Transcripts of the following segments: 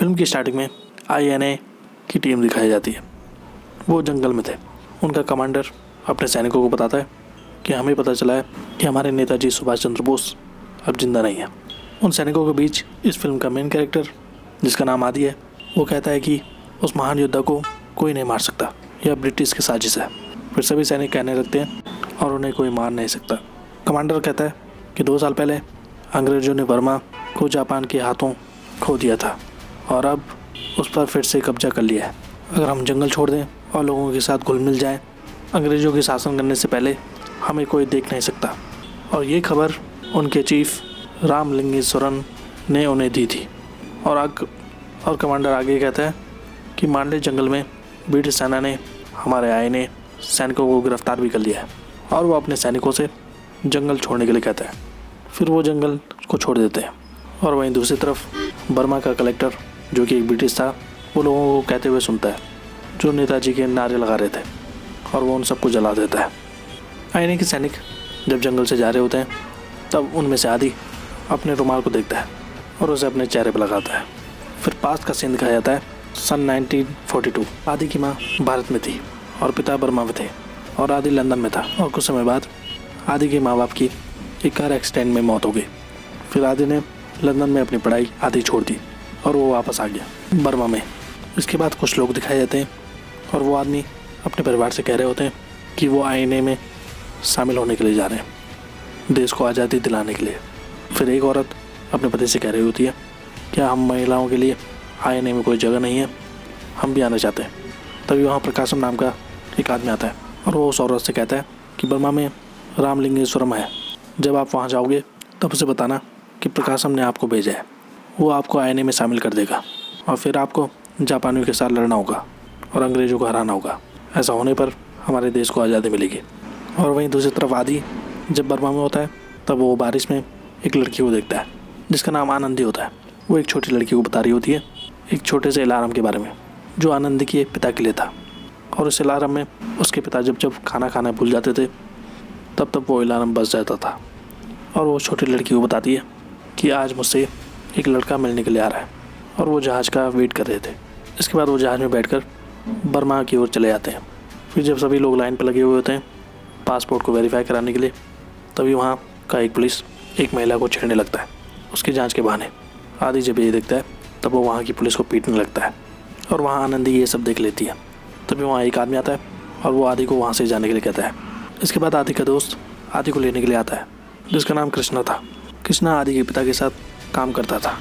Film की starting में INA की टीम दिखाई जाती है। वो जंगल में थे। उनका कमांडर अपने सैनिकों को बताता है कि हमें पता चला है कि हमारे नेताजी सुभाष चंद्र बोस अब जिंदा नहीं है। उन सैनिकों के बीच इस फिल्म का मेन कैरेक्टर, जिसका नाम आदि है, वो कहता है कि उस महान योद्धा को कोई नहीं मार सकता, यह ब्रिटिश की साजिश है। फिर सभी सैनिक कहने लगते हैं और उन्हें कोई मार नहीं सकता। कमांडर कहता है कि 2 साल पहले अंग्रेजों ने बर्मा को जापान के हाथों खो दिया था और अब उस पर फिर से कब्जा कर लिया है। अगर हम जंगल छोड़ दें और लोगों के साथ घुल मिल जाएं, अंग्रेजों के शासन करने से पहले हमें कोई देख नहीं सकता। और ये खबर उनके चीफ रामलिंगेश्वरन ने उन्हें दी थी। और कमांडर आगे कहता है कि मांडले जंगल में ब्रिटिश सेना ने हमारे INA सैनिकों को गिरफ्तार भी कर लिया है और वो अपने सैनिकों से जंगल छोड़ने के लिए कहता है। फिर वो जंगल को छोड़ देते हैं और वहीं दूसरी तरफ बर्मा का कलेक्टर, जो कि एक ब्रिटिश था, वो लोगों को कहते हुए सुनता है जो नेताजी के नारे लगा रहे थे और वो उन सबको जला देता है। INA के सैनिक जब जंगल से जा रहे होते हैं तब उनमें से आदि अपने रुमाल को देखता है और उसे अपने चेहरे पर लगाता है। फिर पास्ट का सीन दिखाया जाता है सन 1942। आदि की माँ भारत में थी और पिता बर्मा में थे और आदि लंदन में था। और कुछ समय बाद आदि के माँ बाप की एक कार एक्सीडेंट में मौत हो गई। फिर आदि ने लंदन में अपनी पढ़ाई आदि छोड़ दी और वो वापस आ गया बर्मा में। इसके बाद कुछ लोग दिखाए जाते हैं और वो आदमी अपने परिवार से कह रहे होते हैं कि वो INA में शामिल होने के लिए जा रहे हैं, देश को आज़ादी दिलाने के लिए। फिर एक औरत अपने पति से कह रही होती है, क्या हम महिलाओं के लिए INA में कोई जगह नहीं है, हम भी आना चाहते हैं। तभी वहाँ प्रकाशम नाम का एक आदमी आता है और वो उस औरत से कहता है कि बर्मा में रामलिंगेश्वरम है, जब आप वहाँ जाओगे तब उसे बताना कि प्रकाशम ने आपको भेजा है। वो आपको INA में शामिल कर देगा और फिर आपको जापानियों के साथ लड़ना होगा और अंग्रेज़ों को हराना होगा। ऐसा होने पर हमारे देश को आज़ादी मिलेगी। और वहीं दूसरी तरफ आदि जब बर्मा में होता है तब वो बारिश में एक लड़की को देखता है जिसका नाम आनंदी होता है। वो एक छोटी लड़की को बता रही होती है एक छोटे से अलार्म के बारे में जो आनंदी के पिता के लिए था। और उस अलार्म में उसके पिता जब खाना खाना भूल जाते थे तब वो अलार्म बज जाता था। और वो छोटी लड़की को बताती है कि आज मुझसे एक लड़का मिलने के लिए आ रहा है और वो जहाज़ का वेट कर रहे थे। इसके बाद वो जहाज़ में बैठकर बर्मा की ओर चले जाते हैं। फिर जब सभी लोग लाइन पर लगे हुए होते हैं पासपोर्ट को वेरीफाई कराने के लिए, तभी वहाँ का एक पुलिस एक महिला को छेड़ने लगता है उसकी जांच के बहाने। आदि जब ये देखता है तब वो वहाँ की पुलिस को पीटने लगता है और वहाँ आनंदी ये सब देख लेती है। तभी वहाँ एक आदमी आता है और वो आदि को वहाँ से जाने के लिए कहता है। इसके बाद आदि का दोस्त आदि को लेने के लिए आता है जिसका नाम कृष्णा था। कृष्णा आदि के पिता के साथ काम करता था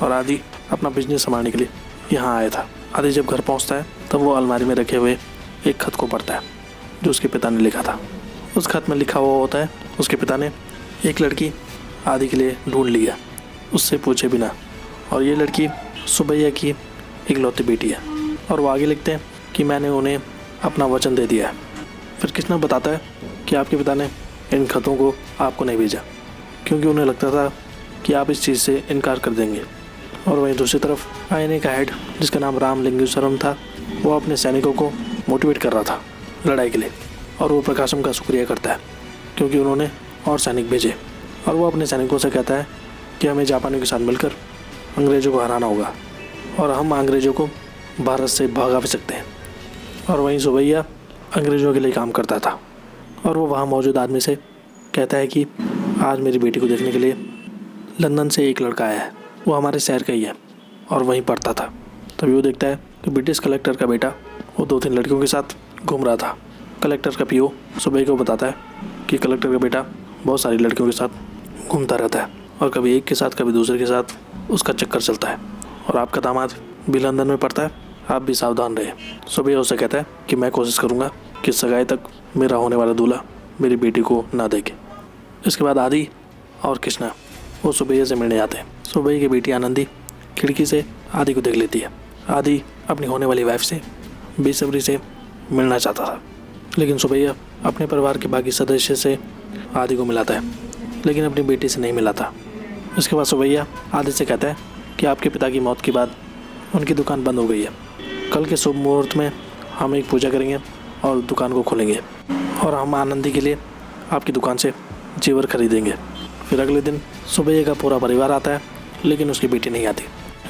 और आदि अपना बिजनेस संभालने के लिए यहाँ आया था। आदि जब घर पहुँचता है तब वो अलमारी में रखे हुए एक खत को पढ़ता है जो उसके पिता ने लिखा था। उस खत में लिखा हुआ होता है उसके पिता ने एक लड़की आदि के लिए ढूंढ लिया उससे पूछे बिना, और ये लड़की सुबैया की इकलौती बेटी है। और वो आगे लिखते हैं कि मैंने उन्हें अपना वचन दे दिया है। फिर कृष्णा बताता है कि आपके पिता ने इन खतों को आपको नहीं भेजा क्योंकि उन्हें लगता था कि आप इस चीज़ से इनकार कर देंगे। और वहीं दूसरी तरफ INA का हेड जिसका नाम रामलिंगेश्वरम था, वो अपने सैनिकों को मोटिवेट कर रहा था लड़ाई के लिए और वो प्रकाशम का शुक्रिया करता है क्योंकि उन्होंने और सैनिक भेजे। और वो अपने सैनिकों से कहता है कि हमें जापानियों के साथ मिलकर अंग्रेज़ों को हराना होगा और हम अंग्रेज़ों को भारत से भगा भी सकते हैं। और वहीं सुबैया अंग्रेज़ों के लिए काम करता था और वो वहाँ मौजूद आदमी से कहता है कि आज मेरी बेटी को देखने के लिए लंदन से एक लड़का आया है, वो हमारे शहर का ही है और वहीं पढ़ता था। तभी वो देखता है कि ब्रिटिश कलेक्टर का बेटा वो 2-3 लड़कियों के साथ घूम रहा था। कलेक्टर का PO सुबैया को बताता है कि कलेक्टर का बेटा बहुत सारी लड़कियों के साथ घूमता रहता है और कभी एक के साथ कभी दूसरे के साथ उसका चक्कर चलता है और आपका दामाद भी लंदन में पढ़ता है, आप भी सावधान रहे। सुबैया उसे कहता है कि मैं कोशिश करूँगा कि सगाई तक मेरा होने वाला दूल्हा मेरी बेटी को ना देखे। इसके बाद आदि और कृष्णा वो सुबैया से मिलने जाते हैं। सुबैया की बेटी आनंदी खिड़की से आदि को देख लेती है। आदि अपनी होने वाली वाइफ से बेसब्री से मिलना चाहता था, लेकिन सुबैया अपने परिवार के बाकी सदस्य से आदि को मिलाता है लेकिन अपनी बेटी से नहीं मिलाता। इसके बाद सुबैया आदि से कहता है कि आपके पिता की मौत के बाद उनकी दुकान बंद हो गई है। कल के शुभ मुहूर्त में हम एक पूजा करेंगे और दुकान को खोलेंगे और हम आनंदी के लिए आपकी दुकान से जेवर खरीदेंगे। फिर अगले दिन सुबैया का पूरा परिवार आता है लेकिन उसकी बेटी नहीं आती।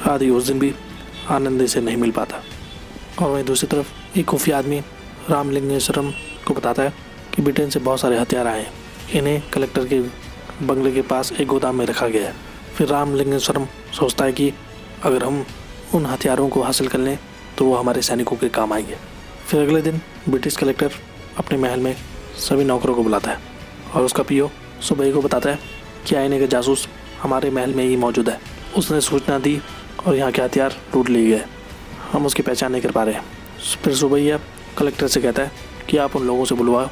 आदि उस दिन भी आनंदी से नहीं मिल पाता। और वहीं दूसरी तरफ एक खुफिया आदमी रामलिंगेश्वरम को बताता है कि ब्रिटेन से बहुत सारे हथियार आए हैं, इन्हें कलेक्टर के बंगले के पास एक गोदाम में रखा गया है। फिर रामलिंगेश्वरम सोचता है कि अगर हम उन हथियारों को हासिल कर लें तो वो हमारे सैनिकों के काम आएंगे। फिर अगले दिन ब्रिटिश कलेक्टर अपने महल में सभी नौकरों को बुलाता है और उसका पीओ सुबह को बताता है कि आईने का जासूस हमारे महल में ही मौजूद है, उसने सूचना दी और यहाँ के हथियार लूट लिए गए, हम उसकी पहचान नहीं कर पा रहे हैं। फिर सुबह कलेक्टर से कहता है कि आप उन लोगों से बुलवाओ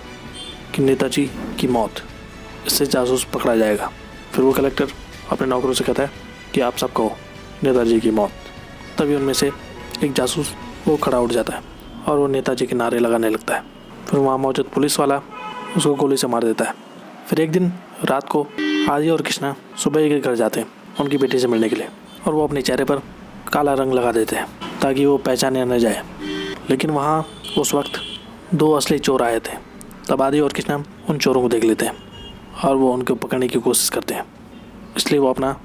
कि नेताजी की मौत, इससे जासूस पकड़ा जाएगा। फिर वो कलेक्टर अपने नौकरों से कहता है कि आप सब कहो नेताजी की मौत। तभी उनमें से एक जासूस वो खड़ा उठ जाता है और वो नेताजी के नारे लगाने लगता है। फिर वहाँ मौजूद पुलिस वाला उसको गोली से मार देता है। फिर एक दिन रात को आदि और कृष्णा सुबह के घर जाते हैं उनकी बेटी से मिलने के लिए, और वो अपने चेहरे पर काला रंग लगा देते हैं ताकि वो पहचाने न जाए। लेकिन वहाँ उस वक्त 2 असली चोर आए थे। तब आदि और कृष्णा उन चोरों को देख लेते हैं और वो उनको पकड़ने की कोशिश करते हैं, इसलिए वो अपना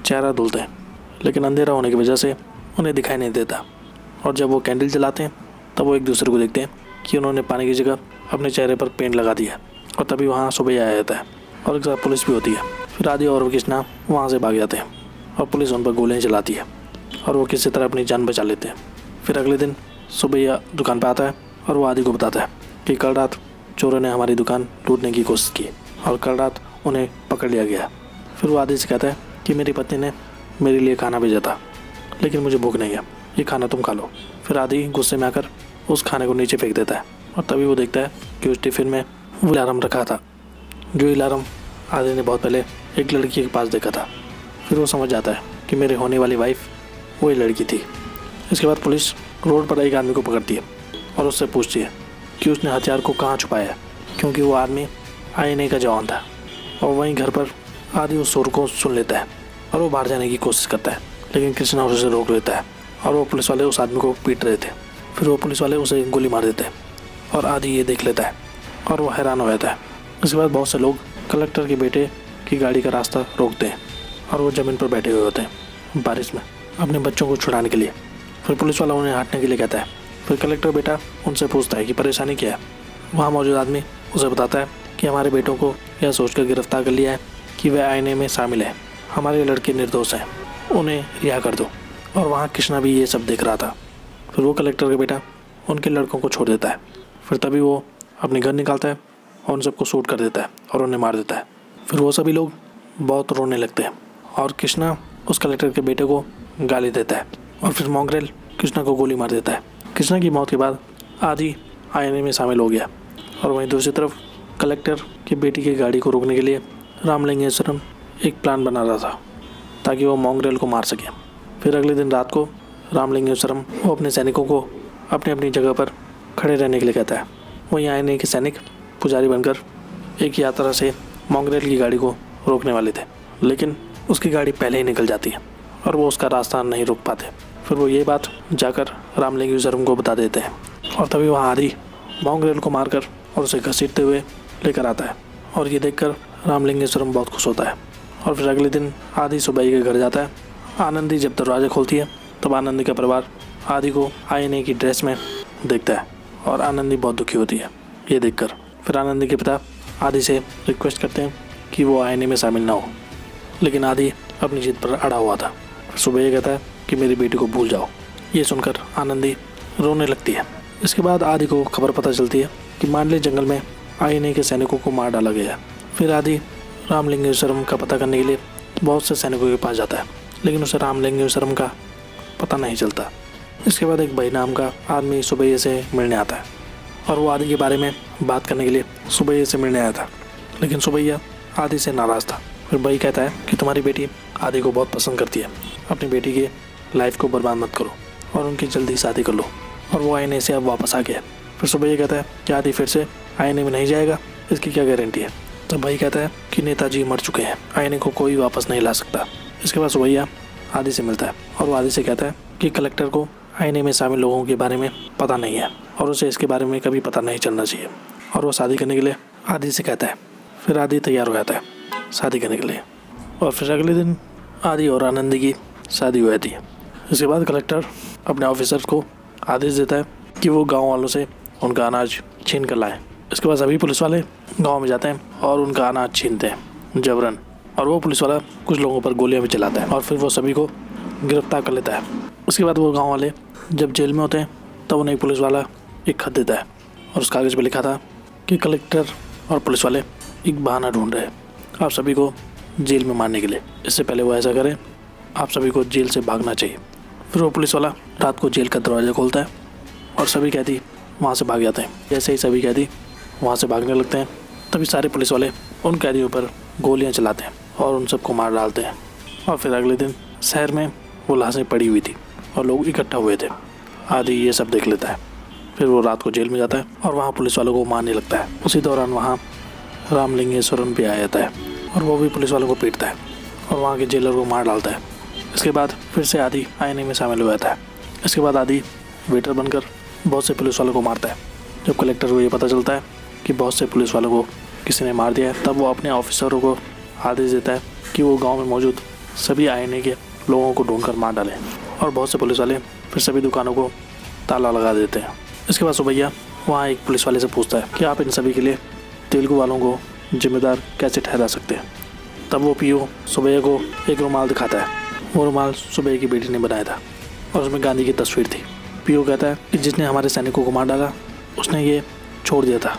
चेहरा धुलते हैं, लेकिन अंधेरा होने की वजह से उन्हें दिखाई नहीं देता। और जब वो कैंडल जलाते हैं तब वो एक दूसरे को देखते हैं कि उन्होंने पानी की जगह अपने चेहरे पर पेंट लगा दिया। और तभी वहाँ सुबह आया जाता है और एक साथ पुलिस भी होती है। फिर आदि और कृष्णा वहाँ से भाग जाते हैं और पुलिस उन पर गोलियाँ चलाती है और वो किसी तरह अपनी जान बचा लेते हैं। फिर अगले दिन सुबह दुकान पर आता है और वो आदि को बताता है कि कल रात चोरों ने हमारी दुकान लूटने की कोशिश की और कल रात उन्हें पकड़ लिया गया। फिर वो आदि से कहता है कि मेरी पत्नी ने मेरे लिए खाना भेजा था, लेकिन मुझे भूख नहीं है, ये खाना तुम खा लो। फिर आदि गुस्से में आकर उस खाने को नीचे फेंक देता है और तभी वो देखता है कि उस टिफ़िन में वो अलार्म रखा था, जो अलार्म आदि ने बहुत पहले एक लड़की के पास देखा था। फिर वो समझ जाता है कि मेरे होने वाली वाइफ वही लड़की थी। इसके बाद पुलिस रोड पर एक आदमी को पकड़ती है और उससे पूछती है कि उसने हथियार को कहाँ छुपाया है, क्योंकि वो आदमी आईने का जवान था। और वहीं घर पर आदि उस शोर को सुन लेता है और वो बाहर जाने की कोशिश करता है, लेकिन कृष्णा उसे रोक लेता है और वो पुलिस वाले उस आदमी को पीट रहे थे। फिर वो पुलिस वाले उसे गोली मार देते हैं और आदि ये देख लेता है और वो हैरान हो जाता है। इसके बाद बहुत से लोग कलेक्टर के बेटे की गाड़ी का रास्ता रोकते हैं और वो ज़मीन पर बैठे हुए होते हैं बारिश में अपने बच्चों को छुड़ाने के लिए। फिर पुलिस वाला उन्हें हटने के लिए कहता है। फिर कलेक्टर बेटा उनसे पूछता है कि परेशानी क्या है। वहाँ मौजूद आदमी उसे बताता है कि हमारे बेटों को यह सोचकर गिरफ्तार कर लिया है कि वह आईने में शामिल है, हमारे लड़के निर्दोष हैं, उन्हें रिहा कर दो। और वहाँ कृष्णा भी ये सब देख रहा था। फिर वो कलेक्टर का बेटा उनके लड़कों को छोड़ देता है। फिर तभी वो अपनी गन निकालता है और उन सबको शूट कर देता है और उन्हें मार देता है। फिर वो सभी लोग बहुत रोने लगते हैं और कृष्णा उस कलेक्टर के बेटे को गाली देता है और फिर मॉन्ग्रेल कृष्णा को गोली मार देता है। कृष्णा की मौत के बाद आदि आईने में शामिल हो गया। और वहीं दूसरी तरफ कलेक्टर की बेटी की गाड़ी को रोकने के लिए रामलिंगेश्वरम एक प्लान बना रहा था ताकि वो मॉन्ग्रेल को मार सके। फिर अगले दिन रात को रामलिंगेश्वरम वो अपने सैनिकों को अपनी अपनी जगह पर खड़े रहने के लिए कहता है। वहीं आईने के सैनिक पुजारी बनकर एक यात्रा से मॉन्ग्रेल की गाड़ी को रोकने वाले थे, लेकिन उसकी गाड़ी पहले ही निकल जाती है और वो उसका रास्ता नहीं रोक पाते। फिर वो ये बात जाकर रामलिंगेश्वरम को बता देते हैं और तभी वहाँ आदि मॉन्ग्रेल को मारकर और उसे घसीटते हुए लेकर आता है। और ये देखकर रामलिंगेश्वरम बहुत खुश होता है। और फिर अगले दिन आदि सुबह के घर जाता है। आनंदी जब दरवाज़ा खोलती है तब आनंदी का परिवार आदि को आईने की ड्रेस में देखता है और आनंदी बहुत दुखी होती है ये देखकर। फिर आनंदी के पिता आदि से रिक्वेस्ट करते हैं कि वो आईने में शामिल ना हो, लेकिन आदि अपनी जिद पर अड़ा हुआ था। फिर सुबह ये कहता है कि मेरी बेटी को भूल जाओ। ये सुनकर आनंदी रोने लगती है। इसके बाद आदि को खबर पता चलती है कि मांडले जंगल में आईने के सैनिकों को मार डाला गया है। फिर आदि रामलिंगेश्वरम का पता करने के लिए बहुत से सैनिकों के पास जाता है, लेकिन उसे रामलिंगेश्वरम का पता नहीं चलता। इसके बाद एक भाई नाम का आदमी सुबह से मिलने आता है और वो आदि के बारे में बात करने के लिए सुबह से मिलने आया था, लेकिन सुबैया आदि से नाराज़ था। फिर भाई कहता है कि तुम्हारी बेटी आदि को बहुत पसंद करती है, अपनी बेटी की लाइफ को बर्बाद मत करो और उनकी जल्दी शादी कर लो। और वो आईने से अब वापस आ गया। फिर सुबैया कहता है कि आदि फिर से आईने में नहीं जाएगा, इसकी क्या गारंटी है। तब भाई कहता है कि नेताजी मर चुके हैं, आईने को कोई वापस नहीं ला सकता। इसके बाद सुबैया आदि से मिलता है और वो आदि से कहता है कि कलेक्टर को आईने में शामिल लोगों के बारे में पता नहीं है और उसे इसके बारे में कभी पता नहीं चलना चाहिए, और वो शादी करने के लिए आदि से कहता है। फिर आदि तैयार हो जाता है शादी करने के लिए और फिर अगले दिन आदि और आनंदी की शादी हो जाती है। इसके बाद कलेक्टर अपने ऑफिसर्स को आदेश देता है कि वो गांव वालों से उनका अनाज छीन कर लाएं। इसके बाद सभी पुलिस वाले गांव में जाते हैं और उनका अनाज छीनते हैं जबरन, और वो पुलिस वाला कुछ लोगों पर गोलियां भी चलाता है और फिर वो सभी को गिरफ्तार कर लेता है। उसके बाद वो गाँव वाले जब जेल में होते हैं तब उन्हें पुलिस वाला एक खत देता है और उस कागज़ पर लिखा था कि कलेक्टर और पुलिस वाले एक बहाना ढूंढ रहे हैं आप सभी को जेल में मारने के लिए। इससे पहले वो ऐसा करें, आप सभी को जेल से भागना चाहिए। फिर वो पुलिस वाला रात को जेल का दरवाज़ा खोलता है और सभी कैदी वहाँ से भाग जाते हैं। जैसे ही सभी कैदी वहाँ से भागने लगते हैं तभी सारे पुलिस वाले उन कैदियों पर गोलियाँ चलाते हैं और उन सबको मार डालते हैं। और फिर अगले दिन शहर में वो लाशें पड़ी हुई थी और लोग इकट्ठा हुए थे। आदि ये सब देख लेता है। फिर वो रात को जेल में जाता है और वहाँ पुलिस वालों को मारने लगता है। उसी दौरान वहाँ रामलिंगेश्वरम भी आ जाता है और वो भी पुलिस वालों को पीटता है और वहाँ के जेलर को मार डालता है। इसके बाद फिर से आदि आईने में शामिल हो जाता है। इसके बाद आदि वेटर बनकर बहुत से पुलिस वालों को मारता है। जब कलेक्टर को ये पता चलता है कि बहुत से पुलिस वालों को किसी ने मार दिया है तब वो अपने ऑफिसरों को आदेश देता है कि वो गाँव में मौजूद सभी आईने के लोगों को ढूंढकर मार डालें और बहुत से पुलिस वाले फिर सभी दुकानों को ताला लगा देते हैं। इसके बाद सुबैया वहाँ एक पुलिस वाले से पूछता है कि आप इन सभी के लिए तेलुगु वालों को जिम्मेदार कैसे ठहरा सकते हैं। तब वो पीओ सुबैया को एक रुमाल दिखाता है। वो रुमाल सुबैया की बेटी ने बनाया था और उसमें गांधी की तस्वीर थी। पीओ कहता है कि जिसने हमारे सैनिकों को मार डाला उसने ये छोड़ दिया था।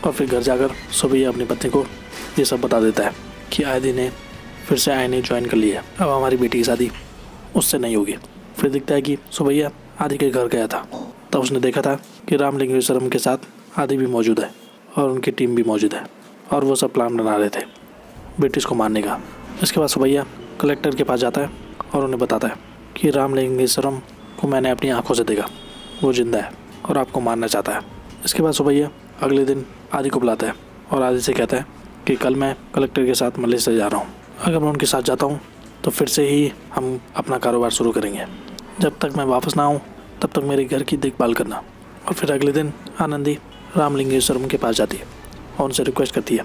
और फिर घर जाकर सुबैया अपनी पत्नी को ये सब बता देता है कि आदि ने फिर से आईने ज्वाइन कर लिया, अब हमारी बेटी की शादी उससे नहीं होगी। फिर दिखता है कि सुबैया आदि के घर गया था। तब उसने देखा था कि रामलिंगेश्वरम के साथ आदि भी मौजूद है और उनकी टीम भी मौजूद है और वो सब प्लान बना रहे थे ब्रिटिश को मारने का। इसके बाद सुबैया कलेक्टर के पास जाता है और उन्हें बताता है कि रामलिंगेश्वरम को मैंने अपनी आंखों से देखा, वो जिंदा है और आपको मारना चाहता है। इसके बाद सुबैया अगले दिन आदि को बुलाता है और आदि से कहता है कि कल मैं कलेक्टर के साथ मलेशिया जा रहा हूँ। अगर मैं उनके साथ जाता हूँ तो फिर से ही हम अपना कारोबार शुरू करेंगे। जब तक मैं वापस ना आऊँ तब तक मेरे घर की देखभाल करना। और फिर अगले दिन आनंदी रामलिंगेश्वरम के पास जाती है और उनसे रिक्वेस्ट करती है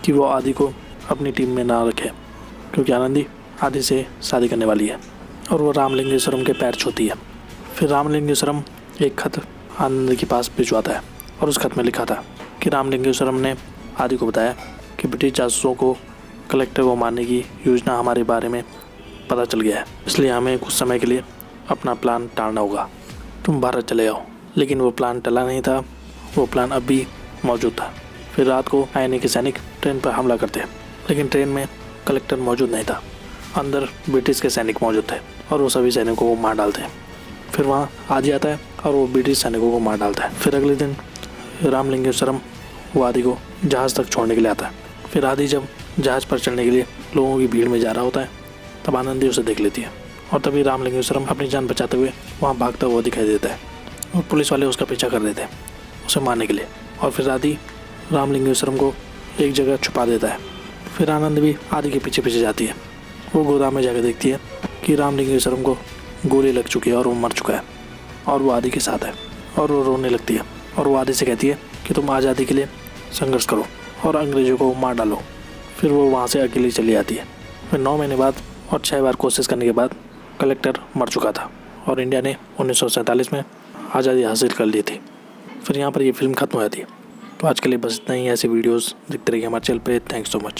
कि वो आदि को अपनी टीम में ना रखे क्योंकि आनंदी आदि से शादी करने वाली है। और वो रामलिंगेश्वरम के पैर छूती है। फिर रामलिंगेश्वरम एक खत आनंदी के पास भिजवाता है और उस खत में लिखा था कि रामलिंगेश्वरम ने आदि को बताया कि ब्रिटिश जासूसों को कलेक्टर को मारने की योजना हमारे बारे में पता चल गया है, इसलिए हमें कुछ समय के लिए अपना प्लान टालना होगा। तुम भारत चले जाओ। लेकिन वो प्लान टला नहीं था, वो प्लान अब भी मौजूद था। फिर रात को आईने के सैनिक ट्रेन पर हमला करते हैं, लेकिन ट्रेन में कलेक्टर मौजूद नहीं था। अंदर ब्रिटिश के सैनिक मौजूद थे और वो सभी सैनिकों को मार डालते हैं। फिर वहाँ आदि आता है और वो ब्रिटिश सैनिकों को मार डालता है। फिर अगले दिन रामलिंगेश्वरम वो आदि को जहाज़ तक छोड़ने के लिए आता है। फिर आदि जब जहाज़ पर चढ़ने के लिए लोगों की भीड़ में जा रहा होता है तब आनंदी उसे देख लेती है और तभी रामलिंगेश्वरम अपनी जान बचाते हुए वहाँ भागता हुआ दिखाई देता है और पुलिस वाले उसका पीछा कर देते हैं उसे मारने के लिए। और फिर आदि रामलिंगेश्वरम को एक जगह छुपा देता है। फिर आनंद भी आदि के पीछे पीछे जाती है। वो गोदाम में जाकर देखती है कि रामलिंगेश्वरम को गोली लग चुकी है और वो मर चुका है और वो आदि के साथ है और वो रोने लगती है और वो आदि से कहती है कि तुम आज़ादी के लिए संघर्ष करो और अंग्रेज़ों को मार डालो। फिर वो वहाँ से अकेली चली जाती है। फिर 9 महीने बाद और 6 बार कोशिश करने के बाद कलेक्टर मर चुका था और इंडिया ने 1947 में आज़ादी हासिल कर ली थी। फिर यहाँ पर ये फिल्म खत्म हो जाती है। तो आज के लिए बस इतना ही। ऐसी वीडियोस दिखते रहिए हमारे चैनल पे। Thanks so much.